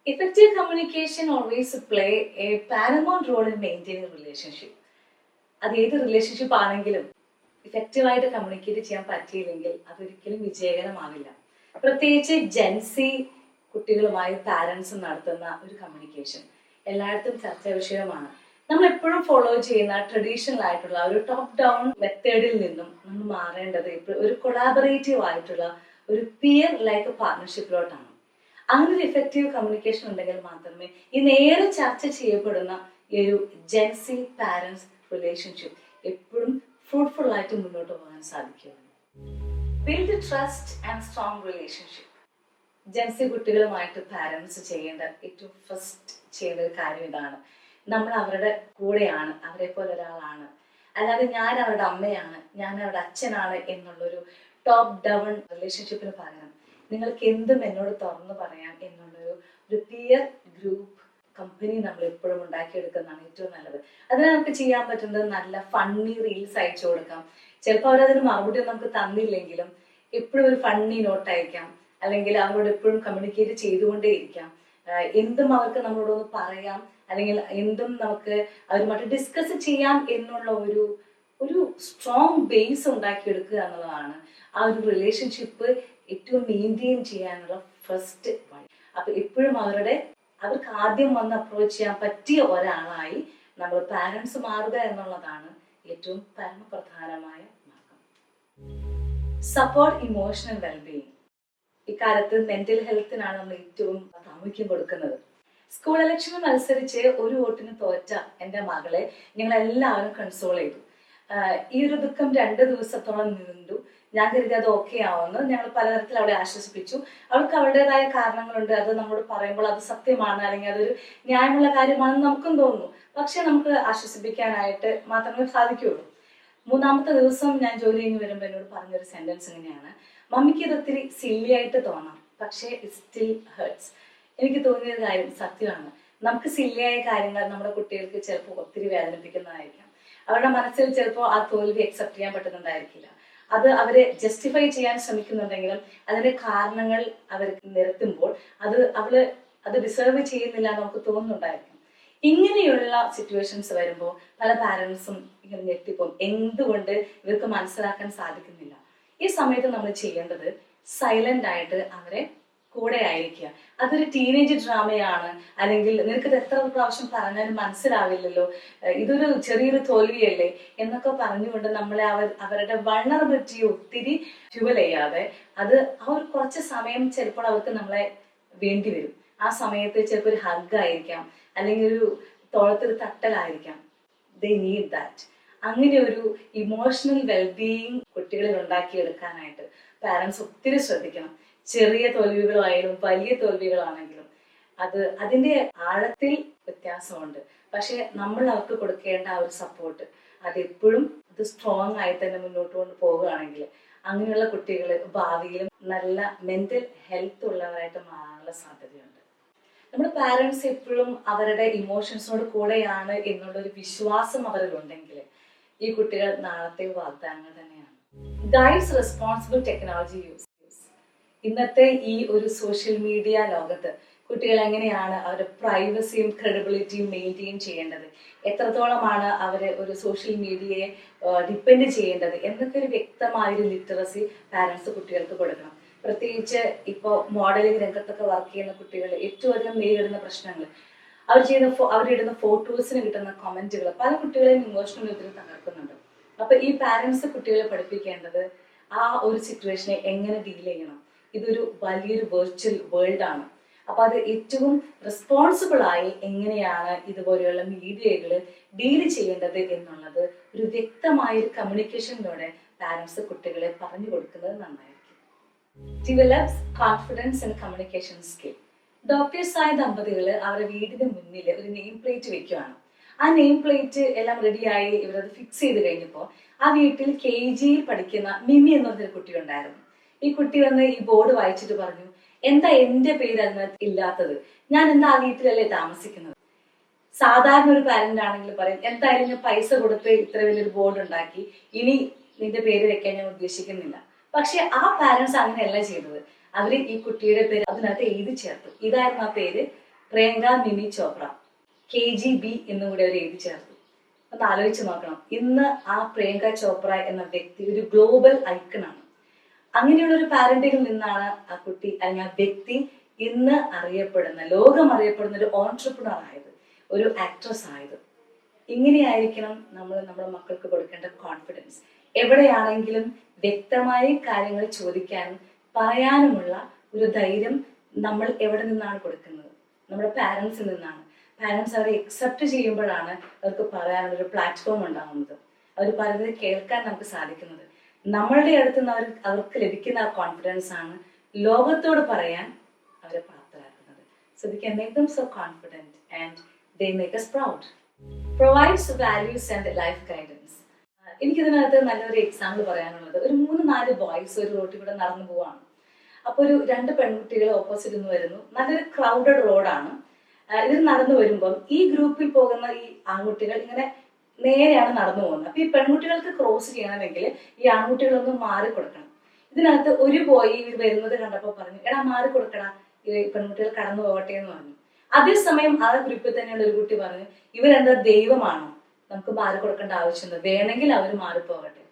Effective communication always play a paramount role in maintaining a relationship. അത് ഏത് relationship ആണെങ്കിലും ഇഫക്റ്റീവായിട്ട് communicate ചെയ്യാൻ പറ്റിയില്ലെങ്കിൽ അതൊരിക്കലും വിജയകരമാവില്ല. പ്രത്യേകിച്ച് ജെൻസി കുട്ടികളുമായി പാരൻസ് നടത്തുന്ന ഒരു കമ്മ്യൂണിക്കേഷൻ എല്ലായിടത്തും ചർച്ചാ വിഷയമാണ്. നമ്മൾ എപ്പോഴും ഫോളോ ചെയ്യുന്ന ട്രഡീഷണൽ ആയിട്ടുള്ള ഒരു ടോപ്പ് ഡൗൺ മെത്തേഡിൽ നിന്നും നമ്മൾ മാറേണ്ടത് ഇപ്പോൾ ഒരു കൊളാബറേറ്റീവ് ആയിട്ടുള്ള ഒരു പിയർ ലൈക്ക് പാർട്ണർഷിപ്പിലോട്ടാണ്. അങ്ങനെ ഒരു എഫക്റ്റീവ് കമ്മ്യൂണിക്കേഷൻ ഉണ്ടെങ്കിൽ മാത്രമേ ഈ നേരെ ചർച്ച ചെയ്യപ്പെടുന്ന ഈ ഒരു ജെൻസി പാരൻസ് റിലേഷൻഷിപ്പ് എപ്പോഴും ഫ്രൂട്ട്ഫുൾ ആയിട്ട് മുന്നോട്ട് പോകാൻ സാധിക്കുകയുള്ളൂ. Build trust and strong relationship. Gen Z കുട്ടികളുമായിട്ട് പാരൻസ് ചെയ്യേണ്ട ഏറ്റവും ഫസ്റ്റ് ചെയ്യേണ്ട ഒരു കാര്യം ഇതാണ്. നമ്മൾ അവരുടെ കൂടെയാണ്, അവരെ പോലെ ഒരാളാണ്, അല്ലാതെ ഞാൻ അവരുടെ അമ്മയാണ്, ഞാൻ അവരുടെ അച്ഛനാണ് എന്നുള്ളൊരു ടോപ്പ് ഡൗൺ റിലേഷൻഷിപ്പിന് പകരം നിങ്ങൾക്ക് എന്തും എന്നോട് തുറന്നു പറയാം എന്നുള്ളൊരു പിയർ ഗ്രൂപ്പ് കമ്പനി നമ്മൾ എപ്പോഴും ഉണ്ടാക്കിയെടുക്കുന്നതാണ് ഏറ്റവും നല്ലത്. അതിന് നമുക്ക് ചെയ്യാൻ പറ്റുന്നത് നല്ല ഫണ്ണി റീൽസ് അയച്ചു കൊടുക്കാം. ചിലപ്പോൾ അവരതിന് മറുപടി നമുക്ക് തന്നില്ലെങ്കിലും എപ്പോഴും ഒരു ഫണ്ണി നോട്ട് അയക്കാം, അല്ലെങ്കിൽ അവരോട് എപ്പോഴും കമ്മ്യൂണിക്കേറ്റ് ചെയ്തുകൊണ്ടേയിരിക്കാം. എന്തും അവർക്ക് നമ്മളോടൊന്ന് പറയാം, അല്ലെങ്കിൽ എന്തും നമുക്ക് അവരുമായിട്ട് ഡിസ്കസ് ചെയ്യാം എന്നുള്ള ഒരു സ്ട്രോങ് ബേസ് ഉണ്ടാക്കിയെടുക്കുക എന്നുള്ളതാണ് ആ ഒരു റിലേഷൻഷിപ്പ് ഏറ്റവും മെയിൻറ്റെയിൻ ചെയ്യാനുള്ള ഫസ്റ്റ് വഴി. അപ്പൊ എപ്പോഴും അവർക്ക് ആദ്യം വന്ന് അപ്രോച്ച് ചെയ്യാൻ പറ്റിയ ഒരാളായി നമ്മൾ പാരൻസ് മാറുക എന്നുള്ളതാണ് ഏറ്റവും പരമപ്രധാനമായ മാർഗം. Support emotional wellbeing. ഇക്കാലത്ത് മെന്റൽ ഹെൽത്തിനാണ് നമ്മൾ ഏറ്റവും പ്രാമുഖ്യം കൊടുക്കുന്നത്. സ്കൂൾ ഇലക്ഷന് മത്സരിച്ച് ഒരു വോട്ടിന് തോറ്റ എൻ്റെ മകളെ ഞങ്ങൾ എല്ലാവരും കൺസോൾ ചെയ്തു. ഈ ഒരു ദുഃഖം 2 ദിവസത്തോളം നീണ്ടു. ഞാൻ കരുതി അത് ഓക്കെ ആവുമെന്ന്. ഞങ്ങൾ പലതരത്തിൽ അവളെ ആശ്വസിപ്പിച്ചു. അവൾക്ക് അവളുടേതായ കാരണങ്ങളുണ്ട്, അത് നമ്മളോട് പറയുമ്പോൾ അത് സത്യമാണ്, അല്ലെങ്കിൽ അതൊരു ന്യായമുള്ള കാര്യമാണെന്ന് നമുക്കും തോന്നുന്നു. പക്ഷെ നമുക്ക് ആശ്വസിപ്പിക്കാനായിട്ട് മാത്രമേ സാധിക്കുകയുള്ളൂ. 3-ാമത്തെ ദിവസം ഞാൻ ജോലി കഴിഞ്ഞ് വരുമ്പോൾ എന്നോട് പറഞ്ഞൊരു സെന്റൻസ് ഇങ്ങനെയാണ്: മമ്മിക്ക് ഇത് ഒത്തിരി സില്ലി ആയിട്ട് തോന്നാം, പക്ഷേ ഇറ്റ് സ്റ്റിൽ ഹേർട്സ്. എനിക്ക് തോന്നിയ കാര്യം സത്യമാണ്. നമുക്ക് സില്ലിയായ കാര്യങ്ങൾ നമ്മുടെ കുട്ടികൾക്ക് ചിലപ്പോൾ ഒത്തിരി വേദനിപ്പിക്കുന്നതായിരിക്കാം. അവരുടെ മനസ്സിൽ ചിലപ്പോൾ ആ തോൽവി അക്സെപ്റ്റ് ചെയ്യാൻ പറ്റുന്നുണ്ടായിരിക്കില്ല. അത് അവരെ ജസ്റ്റിഫൈ ചെയ്യാൻ ശ്രമിക്കുന്നുണ്ടെങ്കിലും അതിന്റെ കാരണങ്ങൾ അവർക്ക് നിരത്തുമ്പോൾ അത് ഡിസേർവ് ചെയ്യുന്നില്ല എന്ന് നമുക്ക് തോന്നുന്നുണ്ടായിരിക്കും. ഇങ്ങനെയുള്ള സിറ്റുവേഷൻസ് വരുമ്പോൾ പല പാരൻസും ഇങ്ങനെ ഞെട്ടിപ്പോകും. എന്തുകൊണ്ട് ഇവർക്ക് മനസ്സിലാക്കാൻ സാധിക്കുന്നില്ല? ഈ സമയത്ത് നമ്മൾ ചെയ്യേണ്ടത് സൈലന്റ് ആയിട്ട് അവരെ കൂടെ ആയിരിക്കുക. അതൊരു ടീനേജ് ഡ്രാമയാണ്, അല്ലെങ്കിൽ നിനക്കിത് എത്ര പ്രാവശ്യം പറഞ്ഞാലും മനസ്സിലാവില്ലല്ലോ, ഇതൊരു ചെറിയൊരു തോൽവിയല്ലേ എന്നൊക്കെ പറഞ്ഞുകൊണ്ട് നമ്മളെ അവരുടെ വൾണറബിലിറ്റി ഒത്തിരി ഫ്യൂവൽ ചെയ്യാതെ അത് കുറച്ച് സമയം ചിലപ്പോൾ അവർക്ക് നമ്മളെ വേണ്ടി വരും. ആ സമയത്ത് ചിലപ്പോൾ ഒരു ഹഗ് ആയിരിക്കാം, അല്ലെങ്കിൽ ഒരു തോളത്തൊരു തട്ടലായിരിക്കാം. They need that. അങ്ങനെ ഒരു ഇമോഷണൽ വെൽബീയിങ് കുട്ടികളിൽ ഉണ്ടാക്കിയെടുക്കാനായിട്ട് പാരൻസ് ഒത്തിരി ശ്രദ്ധിക്കണം. ചെറിയ തോൽവികളായാലും വലിയ തോൽവികളാണെങ്കിലും അതിന്റെ ആഴത്തിൽ വ്യത്യാസമുണ്ട്. പക്ഷെ നമ്മൾ അവർക്ക് കൊടുക്കേണ്ട ആ ഒരു സപ്പോർട്ട് അതെപ്പോഴും അത് സ്ട്രോങ് ആയി തന്നെ മുന്നോട്ട് കൊണ്ട് പോവുകയാണെങ്കിൽ അങ്ങനെയുള്ള കുട്ടികൾ ഭാവിയിലും നല്ല മെന്റൽ ഹെൽത്ത് ഉള്ളവരായിട്ട് മാറാനുള്ള സാധ്യതയുണ്ട്. നമ്മുടെ പാരൻസ് എപ്പോഴും അവരുടെ ഇമോഷൻസിനോട് കൂടെയാണ് എന്നുള്ളൊരു വിശ്വാസം അവരിലുണ്ടെങ്കിൽ ഈ കുട്ടികൾ നാളത്തെ വാഗ്ദാനങ്ങൾ തന്നെയാണ്. Guides responsible technology use. ഇന്നത്തെ ഈ ഒരു സോഷ്യൽ മീഡിയ ലോകത്ത് കുട്ടികൾ എങ്ങനെയാണ് അവരുടെ പ്രൈവസിയും ക്രെഡിബിലിറ്റിയും മെയിൻറ്റെയിൻ ചെയ്യേണ്ടത്, എത്രത്തോളമാണ് അവർ ഒരു സോഷ്യൽ മീഡിയയെ ഡിപ്പെൻഡ് ചെയ്യേണ്ടത് എന്നൊക്കെ ഒരു വ്യക്തമായൊരു ലിറ്ററസി പാരൻസ് കുട്ടികൾക്ക് കൊടുക്കണം. പ്രത്യേകിച്ച് ഇപ്പോൾ മോഡലിംഗ് രംഗത്തൊക്കെ വർക്ക് ചെയ്യുന്ന കുട്ടികൾ ഏറ്റവും അധികം നേരിടുന്ന പ്രശ്നങ്ങൾ, അവരിടുന്ന ഫോട്ടോസിന് കിട്ടുന്ന കമന്റുകൾ പല കുട്ടികളെയും ഇമോഷണൽ വിധത്തിൽ തകർക്കുന്നുണ്ട്. അപ്പൊ ഈ പാരൻസ് കുട്ടികളെ പഠിപ്പിക്കേണ്ടത് ആ ഒരു സിറ്റുവേഷനെ എങ്ങനെ ഡീൽ ചെയ്യണം. ഇതൊരു വലിയൊരു വെർച്വൽ വേൾഡ് ആണ്. അപ്പൊ അത് ഏറ്റവും റെസ്പോൺസിബിൾ ആയി എങ്ങനെയാണ് ഇതുപോലെയുള്ള മീഡിയകൾ ഡീൽ ചെയ്യേണ്ടത് എന്നുള്ളത് ഒരു വ്യക്തമായ ഒരു കമ്മ്യൂണിക്കേഷനിലൂടെ പാരൻസ് കുട്ടികളെ പറഞ്ഞു കൊടുക്കുന്നത് നന്നായിരിക്കും. Develops confidence and communication skill. ഡോക്ടേഴ്സായ ദമ്പതികൾ അവരുടെ വീടിന് മുന്നിൽ ഒരു നെയിം പ്ലേറ്റ് വെക്കുകയാണ്. ആ നെയിം പ്ലേറ്റ് എല്ലാം റെഡിയായി ഇവരത് ഫിക്സ് ചെയ്ത് കഴിഞ്ഞപ്പോൾ ആ വീട്ടിൽ KG പഠിക്കുന്ന മിമി എന്ന് പറഞ്ഞൊരു കുട്ടി ഉണ്ടായിരുന്നു. ഈ കുട്ടി വന്ന് ഈ ബോർഡ് വായിച്ചിട്ട് പറഞ്ഞു, എന്താ എന്റെ പേര് അതിനകത്ത് ഇല്ലാത്തത്, ഞാൻ എന്താ ആ വീട്ടിലല്ലേ താമസിക്കുന്നത്. സാധാരണ ഒരു പാരന്റ് ആണെങ്കിൽ പറയും, എന്തായാലും ഞാൻ പൈസ കൊടുത്ത് ഇത്ര വലിയൊരു ബോർഡ് ഉണ്ടാക്കി, ഇനി നിന്റെ പേര് വെക്കാൻ ഞാൻ ഉദ്ദേശിക്കുന്നില്ല. പക്ഷെ ആ പാരന്റ്സ് അങ്ങനെയല്ല ചെയ്തത്. അവര് ഈ കുട്ടിയുടെ പേര് അതിനകത്ത് എഴുതി ചേർത്തു. ഇതായിരുന്നു ആ പേര്, പ്രിയങ്ക മിനി ചോപ്ര KGB എന്നും കൂടി അവർ എഴുതി ചേർത്തു. ഒന്ന് ആലോചിച്ച് നോക്കണം. ഇന്ന് ആ പ്രിയങ്ക ചോപ്ര എന്ന വ്യക്തി ഒരു ഗ്ലോബൽ ഐക്കണാണ്. അങ്ങനെയുള്ള ഒരു പാരന്റിൽ നിന്നാണ് ആ കുട്ടി അല്ലെങ്കിൽ ആ വ്യക്തി ഇന്ന് അറിയപ്പെടുന്ന, ലോകം അറിയപ്പെടുന്ന ഒരു ഓൺട്രപ്രണർ ആയത്, ഒരു ആക്ട്രസ് ആയത്. ഇങ്ങനെയായിരിക്കണം നമ്മൾ നമ്മുടെ മക്കൾക്ക് കൊടുക്കേണ്ട കോൺഫിഡൻസ്. എവിടെയാണെങ്കിലും വ്യക്തമായി കാര്യങ്ങൾ ചോദിക്കാനും പറയാനുമുള്ള ഒരു ധൈര്യം നമ്മൾ എവിടെ നിന്നാണ് കൊടുക്കുന്നത്? നമ്മുടെ പാരൻസിൽ നിന്നാണ്. പാരൻസ് അവരെ അക്സെപ്റ്റ് ചെയ്യുമ്പോഴാണ് അവർക്ക് പറയാനുള്ള ഒരു പ്ലാറ്റ്ഫോം ഉണ്ടാകുന്നത്, അവർ പറയുന്നത് കേൾക്കാൻ നമുക്ക് സാധിക്കുന്നത്. നമ്മളുടെ അടുത്ത് നിന്ന് അവർക്ക് ലഭിക്കുന്ന ആ കോൺഫിഡൻസ് ആണ് ലോകത്തോട് പറയാൻ അവരെ പ്രാപ്തരാക്കുന്നത്. So we can make them so confident and they make us proud. Provides values and life guidance. എനിക്കിതിനകത്ത് നല്ലൊരു എക്സാമ്പിൾ പറയാനുള്ളത്, ഒരു 3-4 ബോയ്സ് ഒരു റോഡിൽ കൂടെ നടന്നു പോവാണ്. അപ്പോൾ ഒരു 2 പെൺകുട്ടികൾ ഓപ്പോസിറ്റ് നിന്ന് വരുന്നു. നല്ലൊരു ക്രൗഡഡ് റോഡാണ്. ഇവർ നടന്നു വരുമ്പം ഈ ഗ്രൂപ്പിൽ പോകുന്ന ഈ ആൺകുട്ടികൾ ഇങ്ങനെ നേരെയാണ് നടന്നു പോകുന്നത്. അപ്പൊ ഈ പെൺകുട്ടികൾക്ക് ക്രോസ് ചെയ്യണമെങ്കിൽ ഈ ആൺകുട്ടികളൊന്ന് മാറി കൊടുക്കണം. ഇതിനകത്ത് ഒരു ബോയ് ഇവർ വരുന്നത് കണ്ടപ്പോൾ പറഞ്ഞു, എടാ മാറി കൊടുക്കടാ, ഈ പെൺകുട്ടികൾ കടന്നു പോകട്ടെ എന്ന് പറഞ്ഞു. അതേസമയം ആ ഗ്രൂപ്പിൽ തന്നെയുള്ള ഒരു കുട്ടി പറഞ്ഞു, ഇവരെന്താ ദൈവമാണോ, നമുക്ക് മാറി കൊടുക്കേണ്ട ആവശ്യമുണ്ട്, വേണമെങ്കിൽ അവർ മാറിപ്പോകട്ടെ.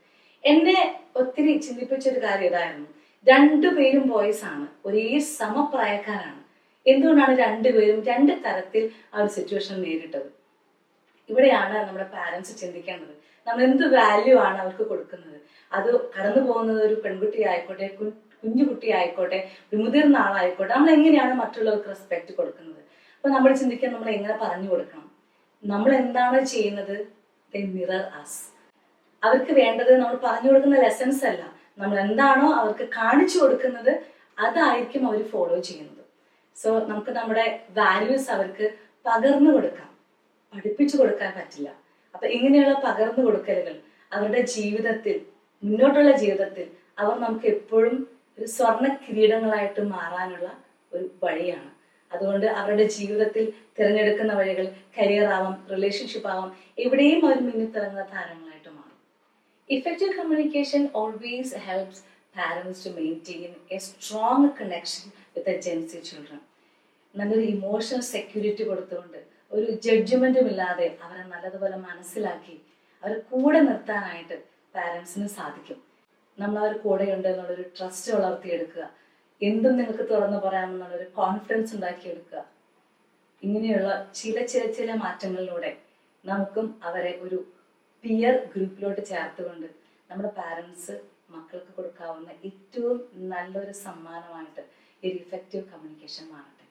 എന്നെ ഒത്തിരി ചിന്തിപ്പിച്ചൊരു കാര്യം ഇതായിരുന്നു. 2 പേരും ബോയ്സ് ആണ്, ഒരേ സമപ്രായക്കാരാണ്. എന്തുകൊണ്ടാണ് 2 പേരും 2 തരത്തിൽ ആ ഒരു സിറ്റുവേഷൻ നേരിട്ടത്? ഇവിടെയാണ് നമ്മുടെ പാരന്റ്സ് ചിന്തിക്കേണ്ടത്. നമ്മൾ എന്ത് വാല്യൂ ആണ് അവർക്ക് കൊടുക്കുന്നത്? അത് കടന്നു പോകുന്നത് ഒരു പെൺകുട്ടി ആയിക്കോട്ടെ, കുഞ്ഞു കുട്ടി ആയിക്കോട്ടെ, ഒരു മുതിർന്ന ആളായിക്കോട്ടെ, നമ്മൾ എങ്ങനെയാണ് മറ്റുള്ളവർക്ക് റെസ്പെക്ട് കൊടുക്കുന്നത്? അപ്പൊ നമ്മൾ ചിന്തിക്കാൻ നമ്മൾ എങ്ങനെ പറഞ്ഞു കൊടുക്കണം? നമ്മൾ എന്താണ് ചെയ്യുന്നത്? ദേ മിറർ us. അവർക്ക് വേണ്ടത് നമ്മൾ പറഞ്ഞു കൊടുക്കുന്ന ലെസൺസ് അല്ല, നമ്മൾ എന്താണോ അവർക്ക് കാണിച്ചു കൊടുക്കുന്നത് അതായിരിക്കും അവർ ഫോളോ ചെയ്യുന്നത്. സോ നമുക്ക് നമ്മുടെ വാല്യൂസ് അവർക്ക് പകർന്നു കൊടുക്കാം, പഠിപ്പിച്ചു കൊടുക്കാൻ പറ്റില്ല. അപ്പൊ ഇങ്ങനെയുള്ള പകർന്നു കൊടുക്കലുകൾ അവരുടെ ജീവിതത്തിൽ, മുന്നോട്ടുള്ള ജീവിതത്തിൽ അവർ നമുക്ക് എപ്പോഴും ഒരു സ്വർണ്ണ കിരീടങ്ങളായിട്ട് മാറാനുള്ള ഒരു വഴിയാണ്. അതുകൊണ്ട് അവരുടെ ജീവിതത്തിൽ തിരഞ്ഞെടുക്കുന്ന വഴികൾ കരിയർ ആവാം, റിലേഷൻഷിപ്പ് ആവാം, എവിടെയും അവർ മിന്നിത്തിറങ്ങുന്ന താരങ്ങളായിട്ട് മാറും. Effective communication always helps parents to maintain a strong connection with their Gen Z children. നല്ലൊരു ഇമോഷണൽ സെക്യൂരിറ്റി കൊടുത്തുകൊണ്ട്, ഒരു ജഡ്ജ്മെന്റും ഇല്ലാതെ അവരെ നല്ലതുപോലെ മനസ്സിലാക്കി അവരെ കൂടെ നിർത്താനായിട്ട് പാരൻസിന് സാധിക്കും. നമ്മൾ അവർ കൂടെയുണ്ട് എന്നുള്ളൊരു ട്രസ്റ്റ് വളർത്തിയെടുക്കുക, എന്തും നിങ്ങൾക്ക് തുറന്നു പറയാമെന്നുള്ളൊരു കോൺഫിഡൻസ് ഉണ്ടാക്കിയെടുക്കുക. ഇങ്ങനെയുള്ള ചില മാറ്റങ്ങളിലൂടെ നമുക്കും അവരെ ഒരു പിയർ ഗ്രൂപ്പിലോട്ട് ചേർത്തുകൊണ്ട് നമ്മുടെ പാരൻസ് മക്കൾക്ക് കൊടുക്കാവുന്ന ഏറ്റവും നല്ലൊരു സമ്മാനമായിട്ട് ഒരു ഇഫക്റ്റീവ് കമ്മ്യൂണിക്കേഷൻ മാറട്ടെ.